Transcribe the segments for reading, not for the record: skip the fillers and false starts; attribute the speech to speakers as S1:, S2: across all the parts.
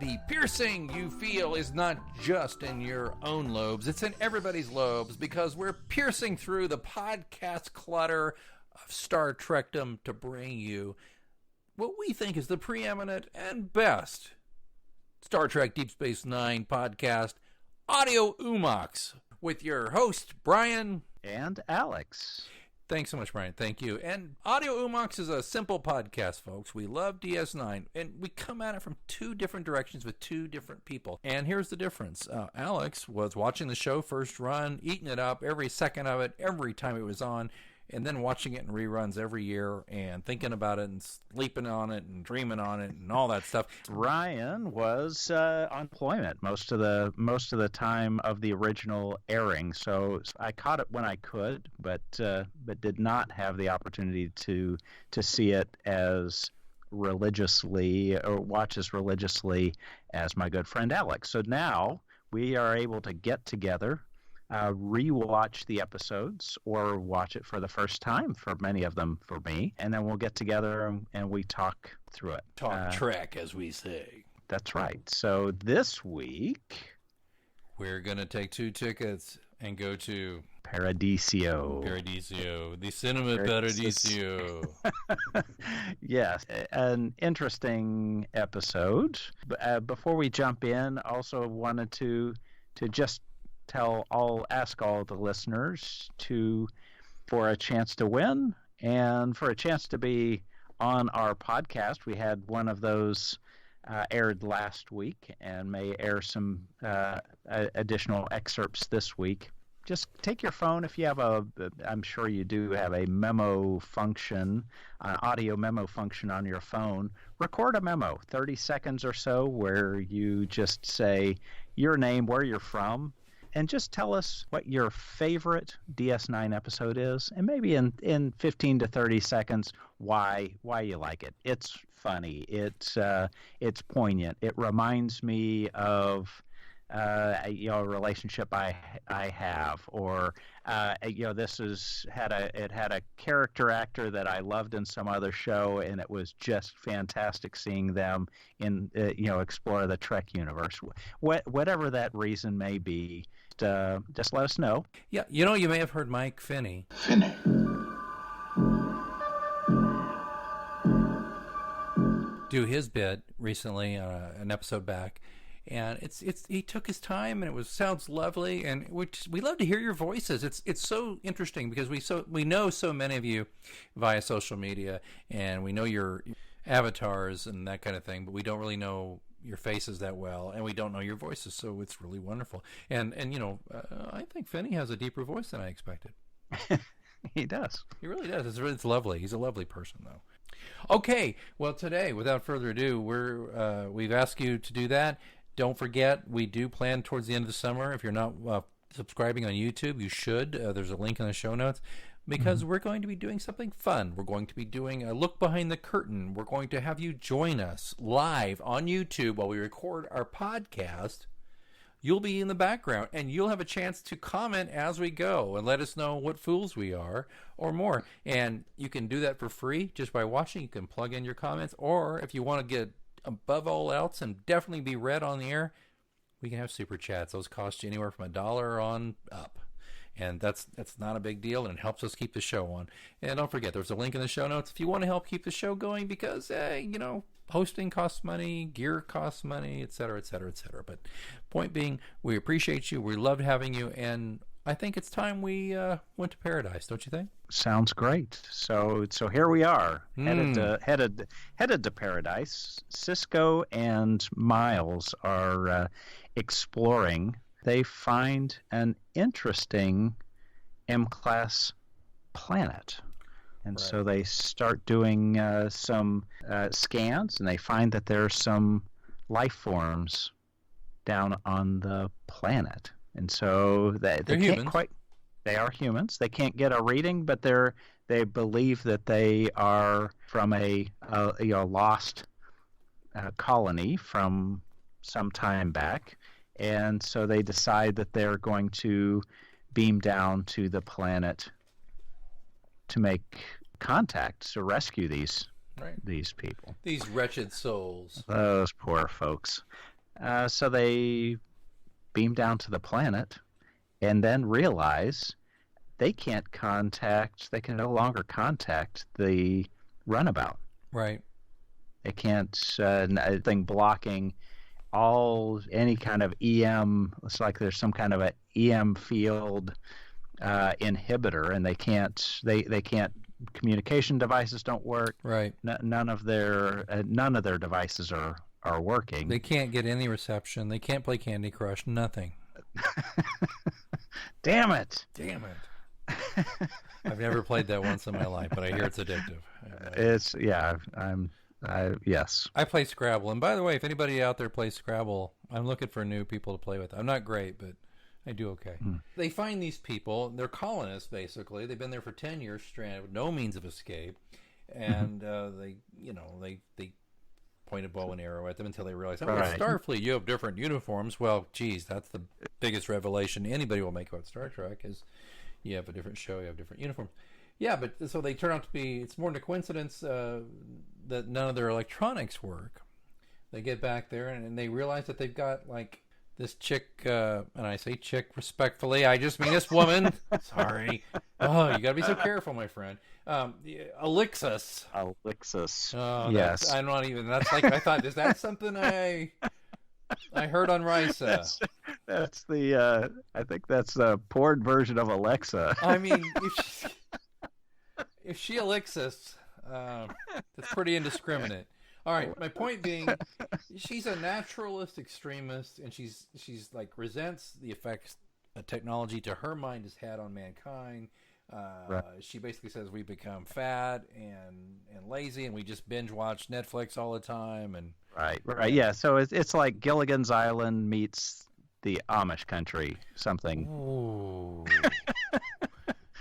S1: The piercing you feel is not just in your own lobes, it's in everybody's lobes, because we're piercing through the podcast clutter of Star Trekdom to bring you what we think is the preeminent and best Star Trek Deep Space Nine podcast, Audio Hoo-Mons, with your host, Brian.
S2: And Alex.
S1: Thanks so much, Brian. Thank you. And Audio Hoo-Mons is a simple podcast, folks. We love DS9, and we come at it from two different directions with two different people. And here's the difference. Alex was watching the show first run, eating it up every second of it, every time it was on, and then watching it in reruns every year and thinking about it and sleeping on it and dreaming on it and all that stuff.
S2: Ryan was on employment most of the time of the original airing, so I caught it when I could, but did not have the opportunity to see it as religiously or watch as religiously as my good friend Alex. So now we are able to get together, rewatch the episodes, or watch it for the first time for many of them for me, and then we'll get together and we talk through it.
S1: Talk Trek, as we say.
S2: That's right. So this week
S1: we're going to take 2 tickets and go to
S2: Paradiso,
S1: the Cinema Paradiso.
S2: Yes, an interesting episode. Before we jump in, also wanted to just ask all the listeners for a chance to win and for a chance to be on our podcast. We had one of those aired last week and may air some additional excerpts this week. Just take your phone if you have I'm sure you do have a memo function, audio memo function on your phone. Record a memo, 30 seconds or so, where you just say your name, where you're from, and just tell us what your favorite DS9 episode is, and maybe in 15 to 30 seconds why you like it. It's funny. It's poignant. It reminds me of a relationship I have, or this had a character actor that I loved in some other show, and it was just fantastic seeing them in explore the Trek universe. Whatever that reason may be, just let us know.
S1: Yeah, you may have heard Mike Finney do his bit recently, an episode back. And he took his time, and it sounds lovely, and we love to hear your voices. It's so interesting because we know so many of you via social media, and we know your avatars and that kind of thing, but we don't really know your faces that well, and we don't know your voices, so it's really wonderful. And I think Finney has a deeper voice than I expected.
S2: He does.
S1: He really does. It's lovely. He's a lovely person, though. Okay, well, today, without further ado, we've asked you to do that. Don't forget, we do plan towards the end of the summer. If you're not subscribing on YouTube, you should. There's a link in the show notes, because we're going to be doing something fun. We're going to be doing a look behind the curtain. We're going to have you join us live on YouTube while we record our podcast. You'll be in the background, and you'll have a chance to comment as we go and let us know what fools we are or more. And you can do that for free just by watching. You can plug in your comments, or if you want to get above all else and definitely be read on the air, we can have super chats. Those cost you anywhere from $1 on up, and that's not a big deal, and it helps us keep the show on. And don't forget, there's a link in the show notes if you want to help keep the show going, because hosting costs money, gear costs money, etc., etc., etc. But point being, we appreciate you, we loved having you, and I think it's time we went to paradise, don't you think?
S2: Sounds great. So here we are, headed to paradise. Sisko and Miles are exploring. They find an interesting M-class planet, and so they start doing some scans, and they find that there's some life forms down on the planet. And so they can't quite. They are humans. They can't get a reading, but they believe that they are from a lost colony from some time back, and so they decide that they're going to beam down to the planet to make contact to rescue these people,
S1: these wretched souls.
S2: Those poor folks. So they beam down to the planet and then realize they can no longer contact the runabout.
S1: Right.
S2: They can't, thing blocking any kind of EM. It's like there's some kind of a EM field inhibitor, and they can't. Communication devices don't work.
S1: Right.
S2: None of their devices are working.
S1: They can't get any reception. They can't play Candy Crush. Nothing.
S2: Damn it!
S1: Damn it! I've never played that once in my life, but I hear it's addictive.
S2: Yes.
S1: I play Scrabble, and by the way, if anybody out there plays Scrabble, I'm looking for new people to play with. I'm not great, but I do okay. They find these people. They're colonists, basically. They've been there for 10 years stranded with no means of escape, and they point a bow and arrow at them until they realize, oh, it's Starfleet. You have different uniforms. Well, geez, that's the biggest revelation anybody will make about Star Trek is you have a different show, you have different uniforms. Yeah, but so they turn out to be, it's more than a coincidence that none of their electronics work. They get back there and they realize that they've got like this chick, and I say chick respectfully, I just mean this woman. Sorry. Oh, you got to be so careful, my friend. Alexis. Oh,
S2: Yes.
S1: I'm not even, that's like, I thought, is that something I heard on Risa?
S2: That's the, I think that's the porn version of Alexa.
S1: I mean, if she Alexis, that's pretty indiscriminate. All right, my point being, she's a naturalist extremist, and she's like resents the effects technology to her mind has had on mankind. She basically says we become fat and lazy, and we just binge watch Netflix all the time. And
S2: right, yeah. So it's like Gilligan's Island meets the Amish country, something.
S1: Ooh.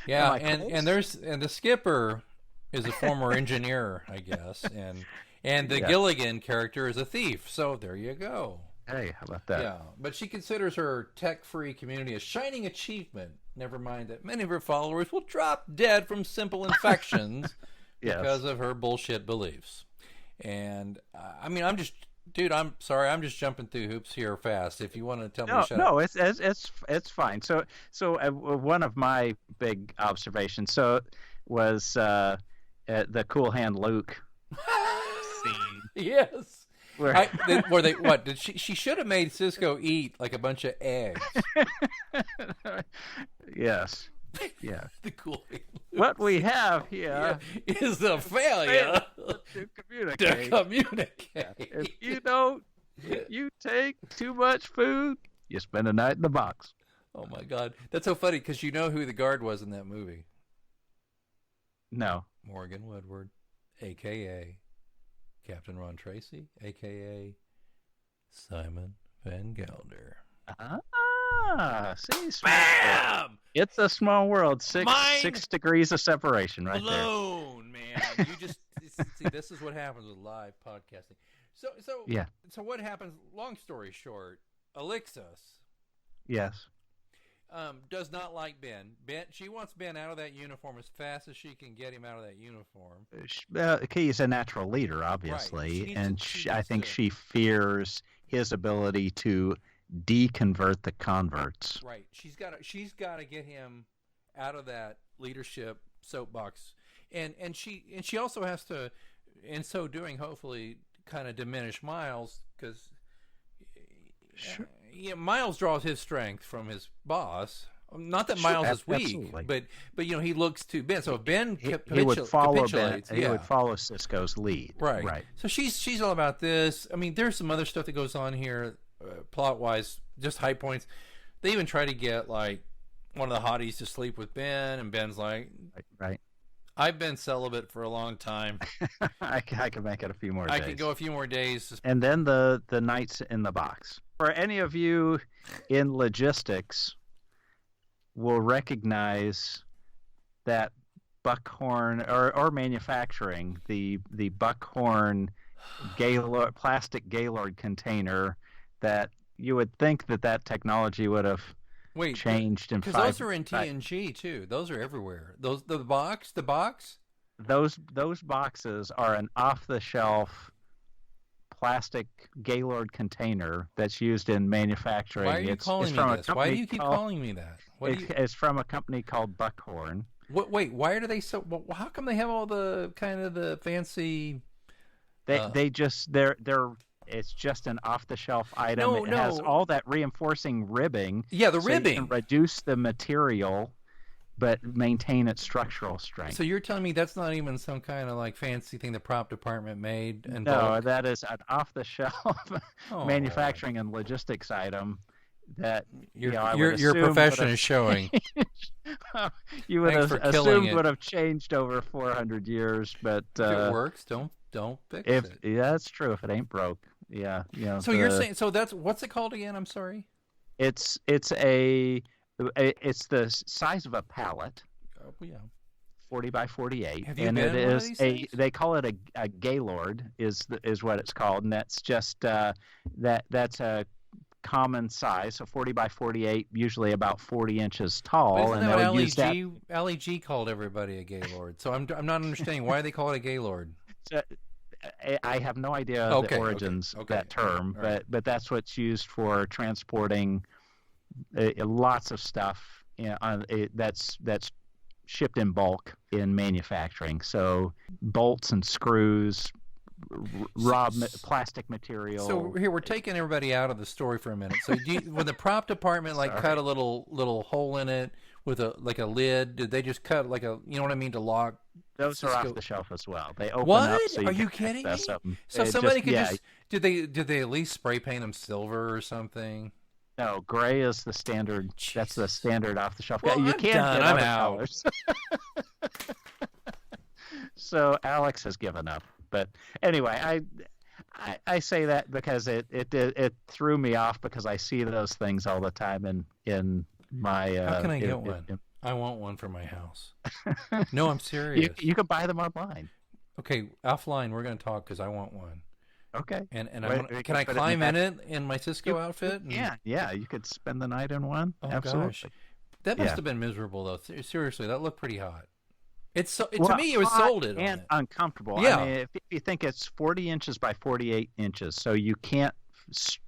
S1: Yeah, and the skipper is a former engineer, I guess, and the Gilligan character is a thief. So there you go.
S2: Hey, how about that?
S1: Yeah, but she considers her tech-free community a shining achievement. Never mind that many of her followers will drop dead from simple infections because of her bullshit beliefs. And I mean, I'm sorry, I'm just jumping through hoops here fast. If you want to tell me, to shut up.
S2: No, it's fine. So one of my big observations was the Cool Hand Luke scene.
S1: Yes. She should have made Sisko eat like a bunch of eggs.
S2: Yes. Yeah.
S1: The Cool Hand Luke.
S2: What we have here
S1: is a failure
S2: to communicate. If you take too much food, you spend a night in the box.
S1: Oh my God, that's so funny because you know who the guard was in that movie.
S2: No.
S1: Morgan Woodward, a.k.a. Captain Ron Tracy, a.k.a. Simon Van Gelder.
S2: See,
S1: bam!
S2: It's a small world. Six degrees of separation right
S1: blown, man. You just see, this is what happens with live podcasting. So what happens? Long story short, Alexis.
S2: Yes.
S1: Does not like Ben. She wants Ben out of that uniform as fast as she can get him out of that uniform.
S2: He's a natural leader, obviously, and I think she fears his ability to deconvert the converts.
S1: Right. She's got to get him out of that leadership soapbox, and she also has to, in so doing, hopefully, kind of diminish Miles because.
S2: Sure.
S1: Yeah, Miles draws his strength from his boss. Not that Miles is weak,
S2: absolutely.
S1: but he looks to Ben. So if Ben
S2: he would follow
S1: capitulates,
S2: he would follow Sisko's lead.
S1: Right. So she's all about this. I mean, there's some other stuff that goes on here, plot wise, just high points. They even try to get like one of the hotties to sleep with Ben, and Ben's like,
S2: right.
S1: I've been celibate for a long time.
S2: I can make it a few more days.
S1: I can go a few more days.
S2: And then the nights in the box. For any of you in logistics will recognize that buckhorn or manufacturing, the buckhorn Gaylord, plastic Gaylord container that you would think that technology would have changed in 5
S1: because those are in TNG too. Those are everywhere. The box.
S2: Those boxes are an off-the-shelf plastic Gaylord container that's used in manufacturing.
S1: Why are you calling me this? Why do you keep calling me that?
S2: It's from a company called Buckhorn.
S1: Wait, why do they so? Well, how come they have all the kind of the fancy?
S2: They just they're it's just an off-the-shelf item. It has all that reinforcing ribbing.
S1: Yeah, the
S2: so
S1: ribbing.
S2: You can reduce the material, but maintain its structural strength.
S1: So you're telling me that's not even some kind of like fancy thing the prop department made? And
S2: no, that is an off-the-shelf manufacturing and logistics item that
S1: your profession is showing.
S2: You would have assumed would have changed over 400 years, but
S1: if it works, don't fix it.
S2: Yeah, that's true. If it ain't broke, yeah,
S1: So you're saying that's what's it called again? I'm sorry.
S2: It's the size of a pallet.
S1: Oh, yeah.
S2: 40 by 48.
S1: Have you been in one of these things?
S2: They call it a Gaylord is what it's called, and that's just that's a common size, so 40 by 48, usually about 40 inches tall.
S1: But isn't
S2: and
S1: that
S2: use that.
S1: Ali G called everybody a Gaylord. So I'm not understanding why they call it a Gaylord.
S2: I have no idea the origins of that term, but that's what's used for transporting lots of stuff that's shipped in bulk in manufacturing. So bolts and screws, plastic material.
S1: So here we're taking everybody out of the story for a minute. So when the prop department cut a little hole in it with a lid, did they just cut like a what I mean to lock?
S2: Those are off the shelf as well. They open
S1: what?
S2: up. So
S1: are you kidding me? So somebody could just did they at least spray paint them silver or something?
S2: No, gray is the standard.
S1: Jeez.
S2: That's the standard off the shelf.
S1: Well,
S2: you can't get
S1: I'm
S2: other
S1: out.
S2: colors. So Alex has given up. But anyway, I say that because it threw me off because I see those things all the time in my.
S1: How can I get one? I want one for my house. No, I'm serious.
S2: You can buy them online.
S1: Okay, offline we're going to talk because I want one.
S2: Okay.
S1: And can I climb in it in my Cisco outfit?
S2: Yeah. You could spend the night in one.
S1: Oh,
S2: absolutely.
S1: Gosh. That must have been miserable though. Seriously, that looked pretty hot. To me, it was
S2: hot
S1: sold
S2: and uncomfortable.
S1: Yeah.
S2: I mean, if you think it's 40 inches by 48 inches, so you can't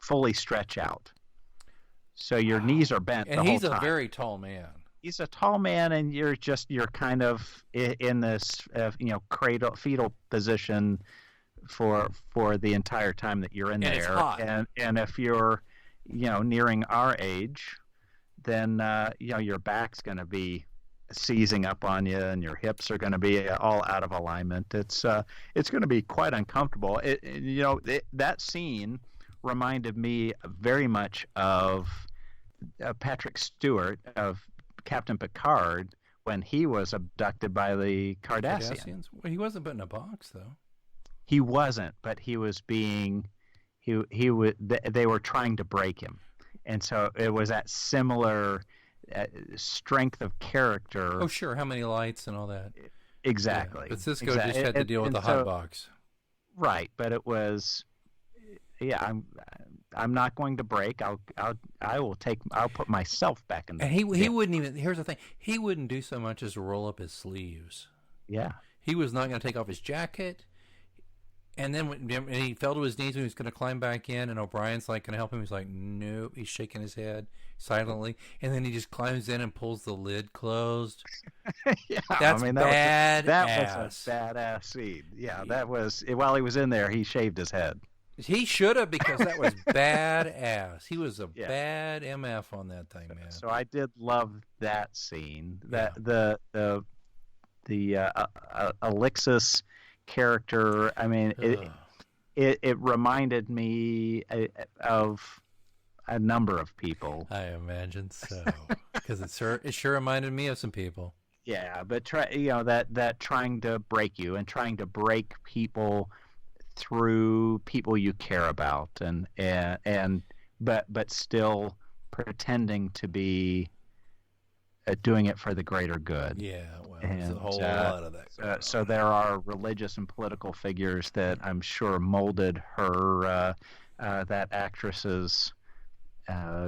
S2: fully stretch out. So your knees are bent.
S1: And he's a very tall man.
S2: He's a tall man, and you're kind of in this fetal position for the entire time that you're in there.
S1: It's hot.
S2: And if you're nearing our age, then your back's going to be seizing up on you, and your hips are going to be all out of alignment. It's going to be quite uncomfortable. That scene reminded me very much of Patrick Stewart of Captain Picard when he was abducted by the Cardassians.
S1: Well, he wasn't put in a box though.
S2: He wasn't, but he was being they were trying to break him, and so it was that similar strength of character.
S1: Oh, sure. How many lights and all that.
S2: Exactly.
S1: Yeah. But Sisko just had to deal with the hot box.
S2: Right, but it was. Yeah, I'm not going to break. I'll put myself back in.
S1: And he wouldn't even. Here's the thing. He wouldn't do so much as roll up his sleeves.
S2: Yeah.
S1: He was not going to take off his jacket. And then when he fell to his knees when he was going to climb back in, and O'Brien's like, "Can I help him?" He's like, "No." He's shaking his head silently, and then he just climbs in and pulls the lid closed.
S2: Yeah,
S1: that's bad.
S2: That was a badass scene. Yeah, that was while he was in there. He shaved his head.
S1: He should have, because that was badass. He was a bad MF on that thing, man.
S2: So I did love that scene. That the Alexis character. I mean, it reminded me of a number of people.
S1: I imagine so, because it sure reminded me of some people.
S2: Yeah, but that trying to break you and trying to break people through people you care about, but still pretending to be doing it for the greater good.
S1: Yeah, well, there's a whole lot of that.
S2: So there are religious and political figures that I'm sure molded her, that actress's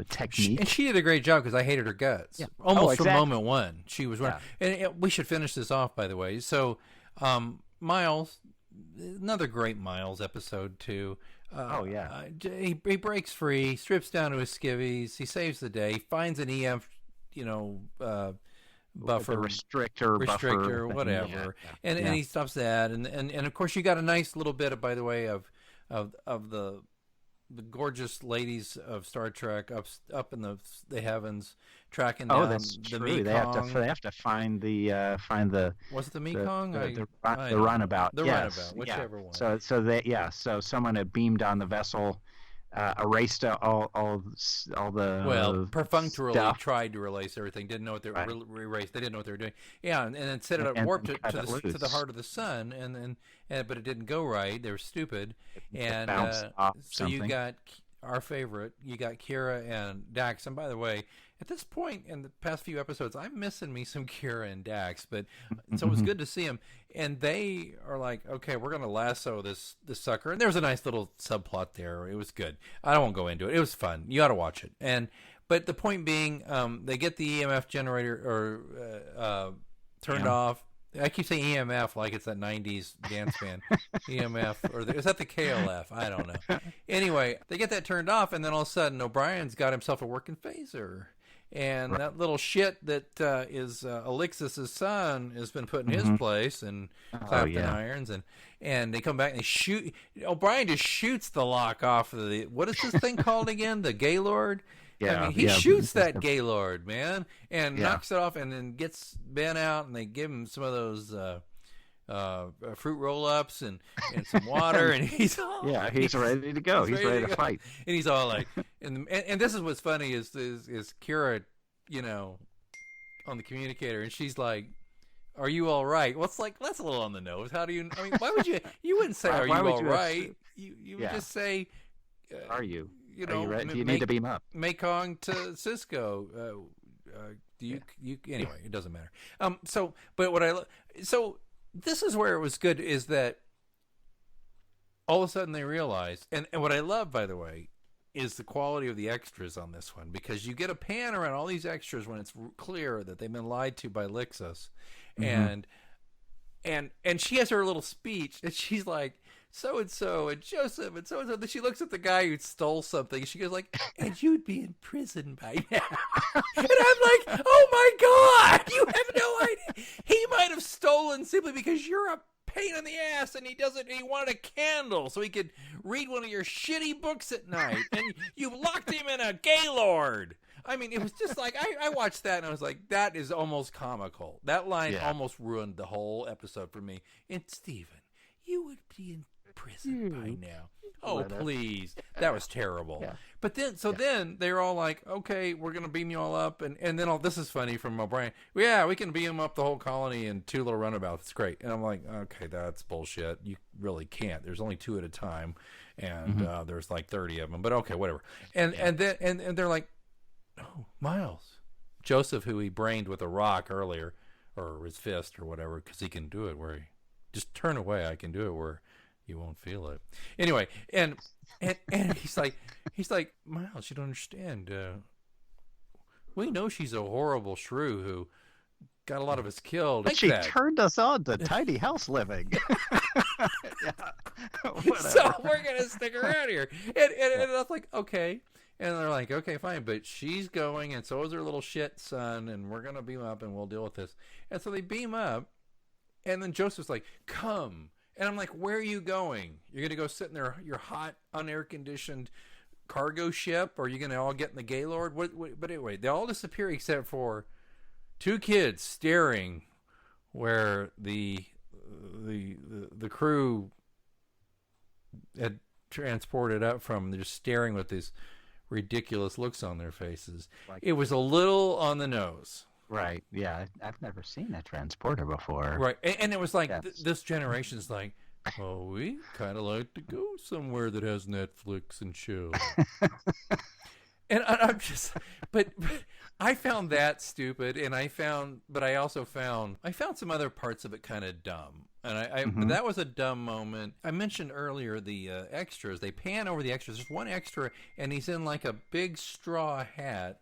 S2: technique.
S1: And she did a great job, because I hated her guts.
S2: Yeah.
S1: Almost from moment one. She was running. Yeah. And we should finish this off, by the way. So, Miles, another great Miles episode, too.
S2: Oh yeah.
S1: He breaks free, strips down to his skivvies, he saves the day, finds an EF, buffer,
S2: the restrictor buffer thing.
S1: whatever, and
S2: Yeah.
S1: he stops that, and of course you got a nice little bit, by the way, of the gorgeous ladies of Star Trek up in the heavens, tracking down
S2: That's
S1: the
S2: true.
S1: Mekong.
S2: They have to find the
S1: Was it the Mekong?
S2: the runabout.
S1: The
S2: Yes,
S1: runabout, whichever one.
S2: So someone had beamed on the vessel, erased all the
S1: perfunctorily
S2: stuff.
S1: tried to erase everything. Didn't know what they were erased. They didn't know what they were doing. Yeah, and then set it up,
S2: And
S1: warped
S2: cut
S1: it
S2: it
S1: to the heart of the sun, but it didn't go right. They were stupid, and
S2: bounced off
S1: so you
S2: something.
S1: got our favorite. You got Kira and Dax. And by the way, at this point in the past few episodes, I'm missing me some Kira and Dax, but so it was good to see them. And they are like, okay, we're gonna lasso this sucker. And there was a nice little subplot there. It was good. I won't go into it. It was fun. You ought to watch it. But the point being, they get the EMF generator turned off. I keep saying EMF like it's that 90s dance band. EMF, is that the KLF? I don't know. Anyway, they get that turned off, and then all of a sudden, O'Brien's got himself a working phaser. And that little shit that is Alexis's son has been put in his place and clapped in irons. And they come back and they shoot. O'Brien just shoots the lock off of the. What is this thing called again? The Gaylord?
S2: Yeah,
S1: I mean, he shoots that Gaylord, man, and knocks it off, and then gets Ben out, and they give him some of those fruit roll-ups and some water, and he's
S2: ready to go. He's ready to fight,
S1: and he's all like, and this is what's funny is Kira, on the communicator, and she's like, "Are you all right?" Well, it's like that's a little on the nose. How do you? I mean, why would you? You wouldn't say, "Are you all right?" You would just say,
S2: "Are you?"
S1: Are
S2: you ready? Do you need to beam up?
S1: Mekong to Sisko. Do you? Anyway, it doesn't matter. So this is where it was good, is that all of a sudden they realized, and what I love, by the way, is the quality of the extras on this one, because you get a pan around all these extras when it's clear that they've been lied to by Lixus, and she has her little speech, and she's like, so and so and Joseph and so and so. Then she looks at the guy who stole something. She goes like, "And you'd be in prison by now." And I'm like, "Oh my God, you have no idea. He might have stolen simply because you're a pain in the ass, and he wanted a candle so he could read one of your shitty books at night, and you locked him in a Gaylord." I mean, it was just like, I watched that and I was like, that is almost comical. That line almost ruined the whole episode for me. And Steven, you would be in prison by now. Oh, please. That was terrible. Yeah. But then they're all like, okay, we're going to beam you all up. And then this is funny from O'Brien. Yeah, we can beam up the whole colony in 2 little runabouts. It's great. And I'm like, okay, that's bullshit. You really can't. There's only 2 at a time. And there's like 30 of them. But okay, whatever. And they're like, oh, Miles. Joseph, who he brained with a rock earlier, or his fist or whatever, because he can do it where he just turn away. I can do it where you won't feel it. Anyway, and he's like, Miles, you don't understand. We know she's a horrible shrew who got a lot of us killed.
S2: But she turned us on to tiny house living.
S1: So we're gonna stick around here. And I was like, okay. And they're like, okay, fine, but she's going, and so is her little shit son, and we're gonna beam up, and we'll deal with this. And so they beam up, and then Joseph's like, come. And I'm like, where are you going? You're going to go sit in your hot, unair-conditioned cargo ship, or are you going to all get in the Gaylord? But anyway, they all disappear except for 2 kids staring where the crew had transported up from. They're just staring with these ridiculous looks on their faces. It was a little on the nose.
S2: Right. Yeah. I've never seen a transporter before.
S1: Right. And it was like, this generation's like, oh, we kind of like to go somewhere that has Netflix and chill. And I'm just, but I found that stupid. And I found some other parts of it kind of dumb. And but that was a dumb moment. I mentioned earlier the extras. They pan over the extras. There's one extra, and he's in like a big straw hat.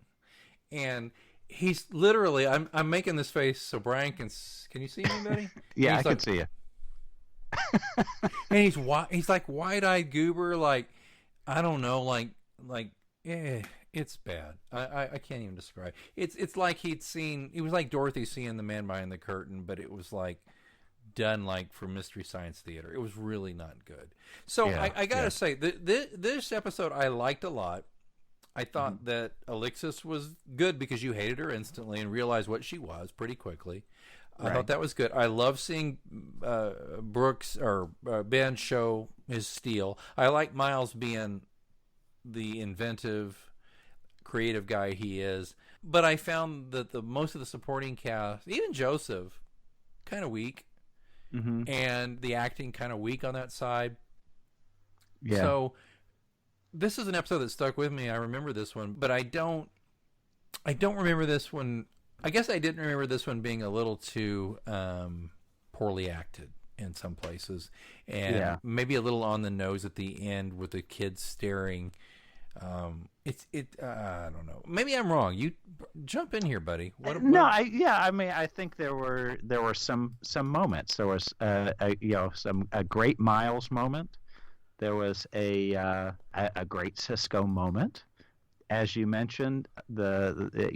S1: And he's literally, I'm making this face so Brian can you see me, buddy?
S2: Yeah, I can see you.
S1: And he's like wide-eyed goober, like I don't know, like it's bad. I can't even describe. It's like it was like Dorothy seeing the man behind the curtain, but it was like done like for Mystery Science Theater. It was really not good. So
S2: Yeah,
S1: I gotta
S2: yeah.
S1: say, this episode I liked a lot. I
S2: Hmm.
S1: thought that Alexis was good because you hated her instantly and realized what she was pretty quickly. I thought
S2: Right.
S1: that was good. I love seeing Brooks or Ben show his steel. I like Miles being the inventive, creative guy he is. But I found that the most of the supporting cast, even Joseph, kind of weak,
S2: Hmm.
S1: and the acting kind of weak on that side.
S2: Yeah.
S1: So this is an episode that stuck with me. I remember this one, but I don't remember this one. I guess I didn't remember this one being a little too poorly acted in some places, and
S2: Yeah.
S1: maybe a little on the nose at the end with the kids staring. I don't know. Maybe I'm wrong. You jump in here, buddy.
S2: No,
S1: What?
S2: I mean, I think there were some moments. There was some a great Miles moment. There was a great Cisco moment, as you mentioned.